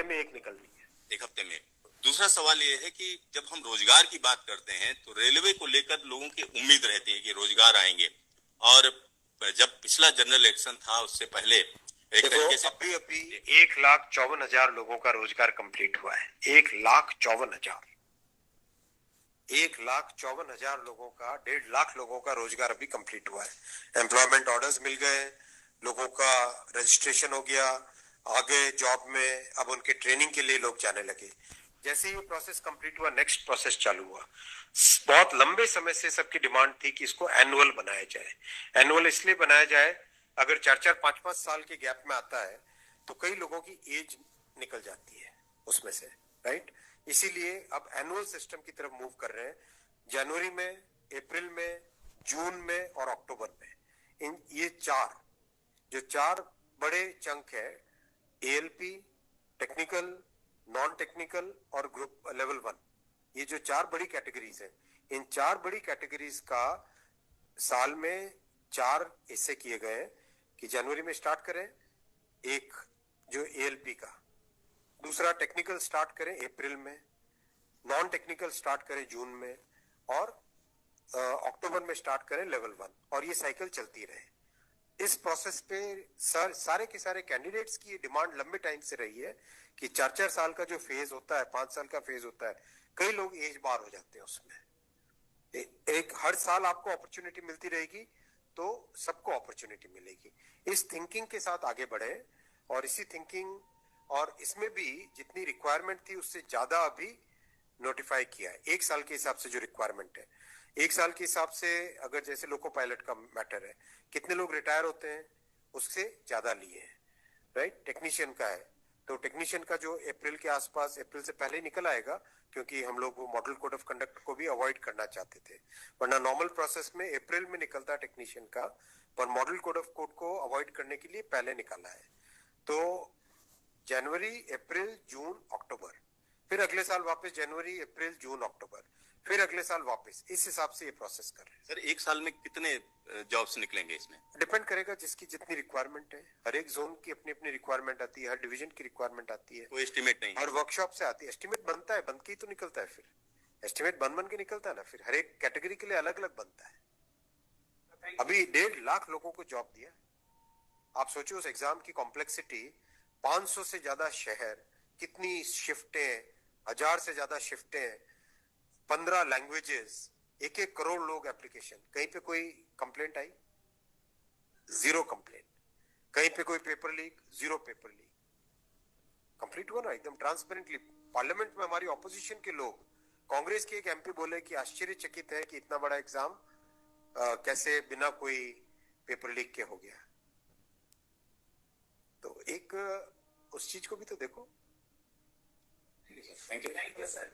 में एक निकल रही है। एक हफ्ते में। दूसरा सवाल ये है कि जब हम रोजगार की बात करते हैं तो रेलवे को लेकर लोगों की उम्मीद रहती है कि रोजगार आएंगे, और जब पिछला जनरल इलेक्शन था उससे पहले एक तरीके से अभी 1,54,000 लोगों का रोजगार कंप्लीट हुआ है। 1,54,000 लोगों का, 1.5 लाख लोगों का रोजगार अभी कंप्लीट हुआ है। एम्प्लॉयमेंट ऑर्डर्स मिल गए, लोगों का रजिस्ट्रेशन हो गया, आगे जॉब में अब उनके ट्रेनिंग के लिए लोग जाने लगे। जैसे ही प्रोसेस कंप्लीट हुआ, नेक्स्ट प्रोसेस चालू हुआ। बहुत लंबे समय से सबकी डिमांड थी कि इसको एनुअल बनाया जाए। एनुअल इसलिए बनाया जाए, अगर 4-4, 5-5 साल के गैप में आता है तो कई लोगों की एज निकल जाती है उसमें से, राइट। इसीलिए अब एनुअल सिस्टम की तरफ मूव कर रहे हैं। जनवरी में, अप्रैल में, जून में और अक्टूबर में ये चार बड़े चंक है, एएलपी, टेक्निकल, नॉन टेक्निकल और ग्रुप लेवल 1, ये जो 4 बड़ी कैटेगरीज है, इन 4 बड़ी कैटेगरीज का साल में 4 हिस्से किए गए हैं कि जनवरी में स्टार्ट करें एक जो एएलपी का, दूसरा टेक्निकल स्टार्ट करें अप्रैल में, नॉन टेक्निकल स्टार्ट करें जून में और अक्टूबर में स्टार्ट करें लेवल 1, और ये साइकिल चलती रहे। इस प्रोसेस पे सारे के सारे कैंडिडेट्स की डिमांड लंबे टाइम से रही है कि 4-4 साल का जो फेज होता है, 5 साल का फेज होता है, कई लोग एज बार हो जाते हैं उसमें। एक हर साल आपको अपॉर्चुनिटी मिलती रहेगी तो सबको अपॉर्चुनिटी मिलेगी। इस थिंकिंग के साथ आगे बढ़े, और इसी थिंकिंग और इसमें भी जितनी रिक्वायरमेंट थी उससे ज्यादा अभी नोटिफाई किया है। 1 साल के हिसाब से जो रिक्वायरमेंट है, 1 साल के हिसाब से अगर जैसे लोको पायलट का मैटर है, कितने लोग रिटायर होते हैं उससे ज्यादा लिए हैं, राइट। टेक्नीशियन का है तो टेक्नीशियन का जो अप्रैल के आसपास, अप्रैल से पहले निकल आएगा, क्योंकि हम लोग वो मॉडल कोड ऑफ कंडक्ट को भी अवॉइड करना चाहते थे, वरना नॉर्मल प्रोसेस में अप्रैल में निकलता टेक्नीशियन का, पर मॉडल कोड ऑफ कोड को अवॉइड करने के लिए पहले निकाला है। तो जनवरी, अप्रैल, जून, अक्टूबर, फिर अगले साल वापस जनवरी, अप्रैल, जून, अक्टूबर, फिर अगले साल वापस, इस हिसाब से ये प्रोसेस कर रहे हैं। सर 1 साल में कितने जॉब्स निकलेंगे इसमें? डिपेंड करेगा जिसकी जितनी रिक्वायरमेंट है। हर एक जोन की अपनी अपनी रिक्वायरमेंट आती है, हर डिवीजन की रिक्वायरमेंट आती है, कोई एस्टिमेट नहीं, हर वर्कशॉप से आती है। एस्टिमेट बनता है, बन के ही तो निकलता है, फिर एस्टिमेट बन के निकलता है ना, फिर हर एक कैटेगरी के लिए अलग अलग बनता है। अभी 1.5 लाख लोगों को जॉब दिया। आप सोचो उस एग्जाम की कॉम्प्लेक्सिटी, 500 से ज्यादा शहर, कितनी शिफ्टें, 1000 से ज्यादा शिफ्टें, 15 लैंग्वेजेस, 1-1 करोड़ लोग एप्लीकेशन। कहीं पे कोई कंप्लेंट आई? 0 कंप्लेंट। कहीं पे कोई paper leak? 0 paper leak. Complete हुआ ना एकदम ट्रांसपेरेंटली। पार्लियामेंट में हमारी ऑपोजिशन के लोग, कांग्रेस के एक एमपी बोले कि आश्चर्यचकित है कि इतना बड़ा एग्जाम कैसे बिना कोई पेपर लीक के हो गया। तो एक उस चीज को भी तो देखो। Thank you sir.